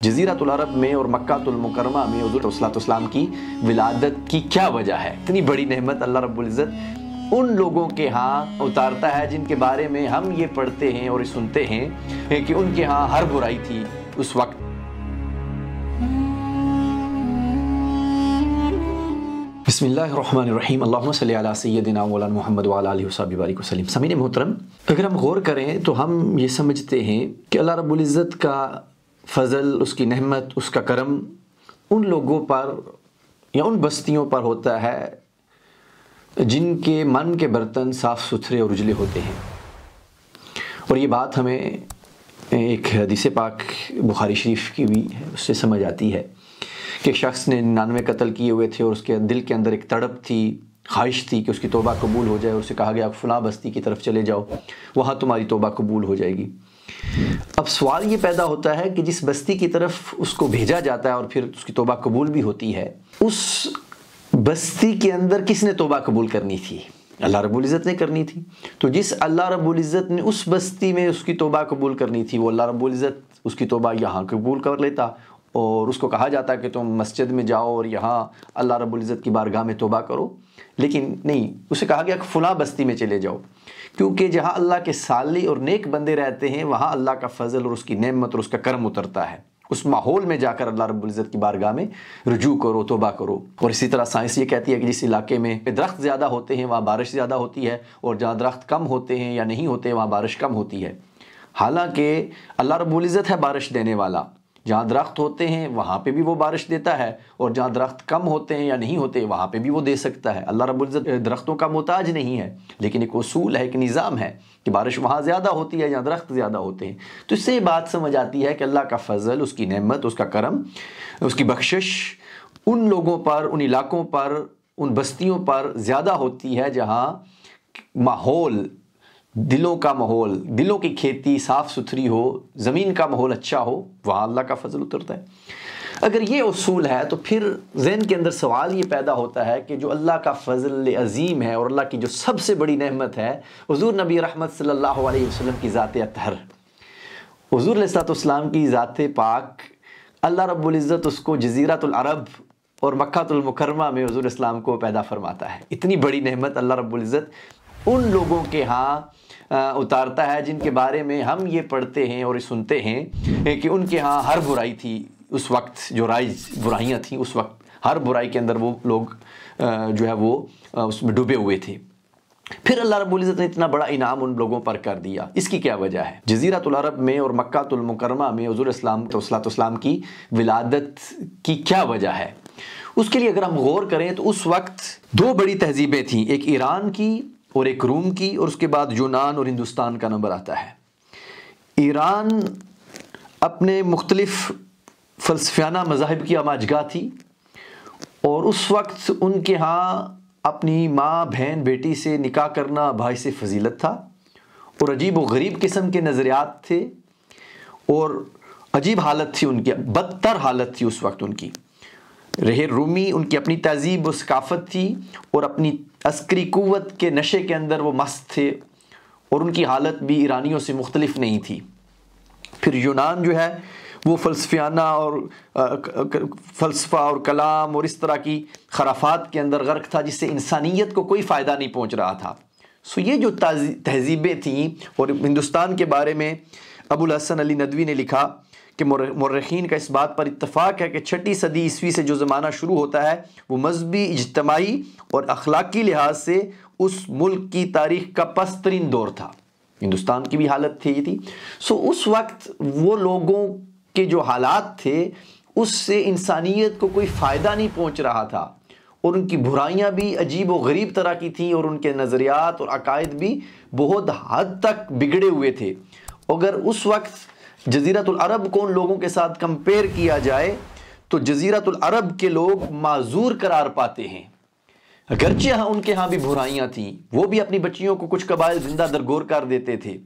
جزیرۃ العرب میں اور مکہ المکرمہ میں حضور صلی اللہ علیہ وسلم کی ولادت کی کیا وجہ ہے؟ اتنی بڑی نعمت اللہ رب العزت ان لوگوں کے ہاں اتارتا ہے جن کے بارے میں ہم یہ پڑھتے ہیں اور سنتے ہیں کہ ان کے ہاں ہر برائی تھی اس وقت۔ بسم اللہ الرحمن الرحیم، اللہم صلی علی سیدنا مولانا محمد وعلی آلہ وصحبہ بارک وسلم۔ سامعین محترم، اگر ہم غور کریں تو ہم یہ سمجھتے ہیں کہ اللہ رب العزت کا فضل، اس کی نعمت، اس کا کرم ان لوگوں پر یا ان بستیوں پر ہوتا ہے جن کے من کے برتن صاف ستھرے اور اجلے ہوتے ہیں۔ اور یہ بات ہمیں ایک حدیث پاک بخاری شریف کی بھی ہے، اس سے سمجھ آتی ہے کہ شخص نے 99 قتل کیے ہوئے تھے اور اس کے دل کے اندر ایک تڑپ تھی، خواہش تھی کہ اس کی توبہ قبول ہو جائے، اور اسے کہا گیا فلاں بستی کی طرف چلے جاؤ، وہاں تمہاری توبہ قبول ہو جائے گی۔ اب سوال یہ پیدا ہوتا ہے کہ جس بستی کی طرف اس کو بھیجا جاتا ہے اور پھر اس کی توبہ قبول بھی ہوتی ہے، اس بستی کے اندر کس نے توبہ قبول کرنی تھی؟ اللہ رب العزت نے کرنی تھی۔ تو جس اللہ رب العزت نے اس بستی میں اس کی توبہ قبول کرنی تھی، وہ اللہ رب العزت اس کی توبہ یہاں قبول کر لیتا، اور اس کو کہا جاتا کہ تم مسجد میں جاؤ اور یہاں اللہ رب العزت کی بارگاہ میں توبہ کرو، لیکن نہیں، اسے کہا گیا کہ فلاں بستی میں چلے جاؤ، کیونکہ جہاں اللہ کے صالح اور نیک بندے رہتے ہیں وہاں اللہ کا فضل اور اس کی نعمت اور اس کا کرم اترتا ہے۔ اس ماحول میں جا کر اللہ رب العزت کی بارگاہ میں رجوع کرو، توبہ کرو۔ اور اسی طرح سائنس یہ کہتی ہے کہ جس علاقے میں درخت زیادہ ہوتے ہیں وہاں بارش زیادہ ہوتی ہے، اور جہاں درخت کم ہوتے ہیں یا نہیں ہوتے وہاں بارش کم ہوتی ہے۔ حالانکہ اللہ رب العزت ہے بارش دینے والا، جہاں درخت ہوتے ہیں وہاں پہ بھی وہ بارش دیتا ہے، اور جہاں درخت کم ہوتے ہیں یا نہیں ہوتے وہاں پہ بھی وہ دے سکتا ہے۔ اللہ رب العزت درختوں کا محتاج نہیں ہے، لیکن ایک اصول ہے، ایک نظام ہے کہ بارش وہاں زیادہ ہوتی ہے جہاں درخت زیادہ ہوتے ہیں۔ تو اس سے یہ بات سمجھ آتی ہے کہ اللہ کا فضل، اس کی نعمت، اس کا کرم، اس کی بخشش ان لوگوں پر، ان علاقوں پر، ان بستیوں پر زیادہ ہوتی ہے جہاں ماحول، دلوں کا ماحول، دلوں کی کھیتی صاف ستھری ہو، زمین کا ماحول اچھا ہو، وہاں اللہ کا فضل اترتا ہے۔ اگر یہ اصول ہے تو پھر ذہن کے اندر سوال یہ پیدا ہوتا ہے کہ جو اللہ کا فضل عظیم ہے اور اللہ کی جو سب سے بڑی نعمت ہے، حضور نبی رحمت صلی اللہ علیہ وسلم کی ذات اطہر، حضور علیہ السلام کی ذات پاک، اللہ رب العزت اس کو جزیرۃ العرب اور مکہ المکرمہ میں حضور اسلام کو پیدا فرماتا ہے۔ اتنی بڑی نعمت اللہ رب العزت ان لوگوں کے ہاں اتارتا ہے جن کے بارے میں ہم یہ پڑھتے ہیں اور سنتے ہیں کہ ان کے ہاں ہر برائی تھی اس وقت، جو رائج برائیاں تھیں اس وقت، ہر برائی کے اندر وہ لوگ جو ہے وہ اس میں ڈوبے ہوئے تھے۔ پھر اللہ رب العزت نے اتنا بڑا انعام ان لوگوں پر کر دیا، اس کی کیا وجہ ہے؟ جزیرۃ العرب میں اور مکہ المکرمہ میں حضور اسلام صلی اللہ علیہ وسلم کی ولادت کی کیا وجہ ہے؟ اس کے لیے اگر ہم غور کریں تو اس وقت دو بڑی تہذیبیں تھیں، ایک ایران کی اور ایک روم کی، اور اس کے بعد یونان اور ہندوستان کا نمبر آتا ہے۔ ایران اپنے مختلف فلسفیانہ مذاہب کی آماجگاہ تھی، اور اس وقت ان کے ہاں اپنی ماں، بہن، بیٹی سے نکاح کرنا باعث فضیلت تھا، اور عجیب و غریب قسم کے نظریات تھے، اور عجیب حالت تھی ان کی، بدتر حالت تھی اس وقت ان کی۔ رہے رومی، ان کی اپنی تہذیب و ثقافت تھی، اور اپنی عسکری قوت کے نشے کے اندر وہ مست تھے، اور ان کی حالت بھی ایرانیوں سے مختلف نہیں تھی۔ پھر یونان جو ہے وہ فلسفیانہ اور فلسفہ اور کلام اور اس طرح کی خرافات کے اندر غرق تھا، جس سے انسانیت کو کوئی فائدہ نہیں پہنچ رہا تھا۔ سو یہ جو تہذیبیں تھیں، اور ہندوستان کے بارے میں ابو الحسن علی ندوی نے لکھا کہ مورخین کا اس بات پر اتفاق ہے کہ 6 صدی عیسوی سے جو زمانہ شروع ہوتا ہے وہ مذہبی، اجتماعی اور اخلاقی لحاظ سے اس ملک کی تاریخ کا پست ترین دور تھا۔ ہندوستان کی بھی حالت تھی۔ سو اس وقت وہ لوگوں کے جو حالات تھے اس سے انسانیت کو کوئی فائدہ نہیں پہنچ رہا تھا، اور ان کی برائیاں بھی عجیب و غریب طرح کی تھیں، اور ان کے نظریات اور عقائد بھی بہت حد تک بگڑے ہوئے تھے۔ اگر اس وقت جزیرۃ العرب کو ان لوگوں کے ساتھ کمپیئر کیا جائے تو جزیرۃ العرب کے لوگ معذور قرار پاتے ہیں، اگرچہ ان کے ہاں بھی برائیاں تھیں، وہ بھی اپنی بچیوں کو کچھ قبائل زندہ درگور کر دیتے تھے،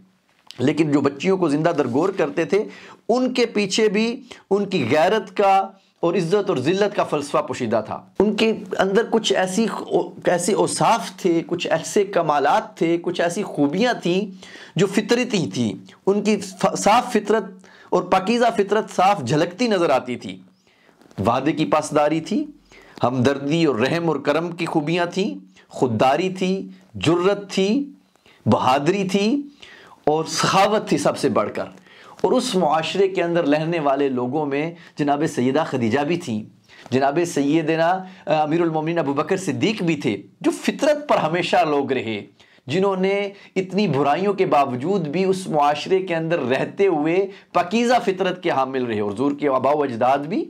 لیکن جو بچیوں کو زندہ درگور کرتے تھے ان کے پیچھے بھی ان کی غیرت کا اور عزت اور ذلت کا فلسفہ پوشیدہ تھا۔ ان کے اندر کچھ ایسے اوصاف تھے، کچھ ایسے کمالات تھے، کچھ ایسی خوبیاں تھیں جو فطرتی تھیں۔ ان کی صاف فطرت اور پاکیزہ فطرت صاف جھلکتی نظر آتی تھی۔ وعدے کی پاسداری تھی، ہمدردی اور رحم اور کرم کی خوبیاں تھیں، خودداری تھی، جرت تھی، بہادری تھی اور سخاوت تھی سب سے بڑھ کر۔ اور اس معاشرے کے اندر رہنے والے لوگوں میں جناب سیدہ خدیجہ بھی تھیں، جناب سیدنا امیر المومنین ابو بکر صدیق بھی تھے، جو فطرت پر ہمیشہ لوگ رہے، جنہوں نے اتنی برائیوں کے باوجود بھی اس معاشرے کے اندر رہتے ہوئے پاکیزہ فطرت کے حامل رہے۔ اور حضور کے آباء و اجداد بھی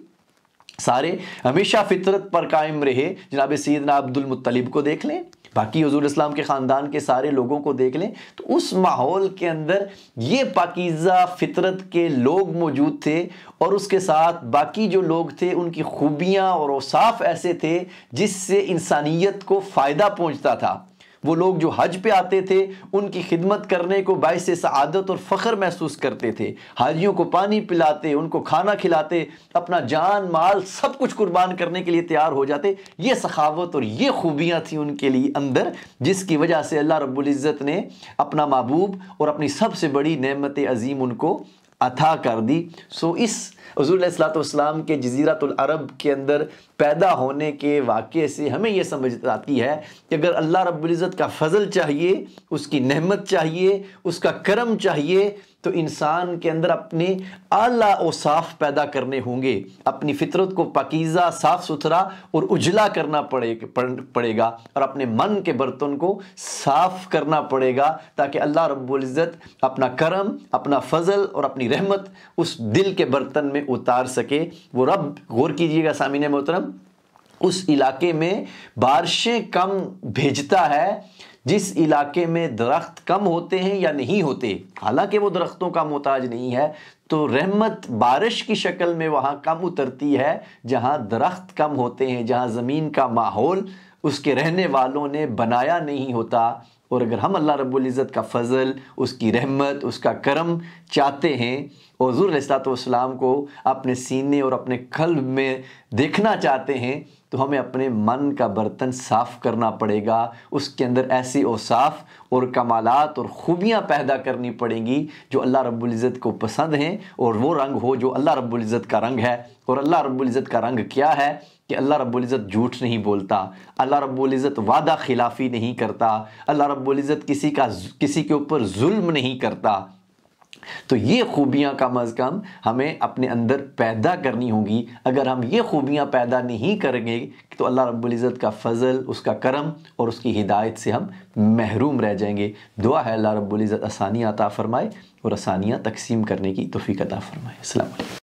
سارے ہمیشہ فطرت پر قائم رہے۔ جناب سیدنا عبد المطلب کو دیکھ لیں، باقی حضور اسلام کے خاندان کے سارے لوگوں کو دیکھ لیں، تو اس ماحول کے اندر یہ پاکیزہ فطرت کے لوگ موجود تھے، اور اس کے ساتھ باقی جو لوگ تھے ان کی خوبیاں اور اوصاف ایسے تھے جس سے انسانیت کو فائدہ پہنچتا تھا۔ وہ لوگ جو حج پہ آتے تھے ان کی خدمت کرنے کو باعث سعادت اور فخر محسوس کرتے تھے، حاجیوں کو پانی پلاتے، ان کو کھانا کھلاتے، اپنا جان مال سب کچھ قربان کرنے کے لیے تیار ہو جاتے۔ یہ سخاوت اور یہ خوبیاں تھیں ان کے لیے اندر، جس کی وجہ سے اللہ رب العزت نے اپنا محبوب اور اپنی سب سے بڑی نعمت عظیم ان کو عطا کر دی۔ سو اس حضور علیہ الصلوۃ والسلام کے جزیرۃ العرب کے اندر پیدا ہونے کے واقعے سے ہمیں یہ سمجھ آتی ہے کہ اگر اللہ رب العزت کا فضل چاہیے، اس کی نعمت چاہیے، اس کا کرم چاہیے، تو انسان کے اندر اپنے اعلیٰ اوصاف پیدا کرنے ہوں گے، اپنی فطرت کو پاکیزہ، صاف ستھرا اور اجلا کرنا پڑے گا، اور اپنے من کے برتن کو صاف کرنا پڑے گا، تاکہ اللہ رب العزت اپنا کرم، اپنا فضل اور اپنی رحمت اس دل کے برتن میں اتار سکے۔ وہ رب، غور کیجئے گا سامعین محترم، اس علاقے میں بارشیں کم بھیجتا ہے جس علاقے میں درخت کم ہوتے ہیں یا نہیں ہوتے، حالانکہ وہ درختوں کا محتاج نہیں ہے، تو رحمت بارش کی شکل میں وہاں کم اترتی ہے جہاں درخت کم ہوتے ہیں، جہاں زمین کا ماحول اس کے رہنے والوں نے بنایا نہیں ہوتا۔ اور اگر ہم اللہ رب العزت کا فضل، اس کی رحمت، اس کا کرم چاہتے ہیں، اور حضور علیہ الصلوۃ والسلام کو اپنے سینے اور اپنے قلب میں دیکھنا چاہتے ہیں، تو ہمیں اپنے من کا برتن صاف کرنا پڑے گا، اس کے اندر ایسی اوصاف اور کمالات اور خوبیاں پیدا کرنی پڑیں گی جو اللہ رب العزت کو پسند ہیں، اور وہ رنگ ہو جو اللہ رب العزت کا رنگ ہے۔ اور اللہ رب العزت کا رنگ کیا ہے کہ اللہ رب العزت جھوٹ نہیں بولتا، اللہ رب العزت وعدہ خلافی نہیں کرتا، اللہ رب العزت کسی کے اوپر ظلم نہیں کرتا۔ تو یہ خوبیاں کم از کم ہمیں اپنے اندر پیدا کرنی ہوں گی۔ اگر ہم یہ خوبیاں پیدا نہیں کریں گے تو اللہ رب العزت کا فضل، اس کا کرم اور اس کی ہدایت سے ہم محروم رہ جائیں گے۔ دعا ہے اللہ رب العزت آسانیاں عطا فرمائے اور آسانیاں تقسیم کرنے کی توفیق عطا فرمائے۔ السلام علیکم۔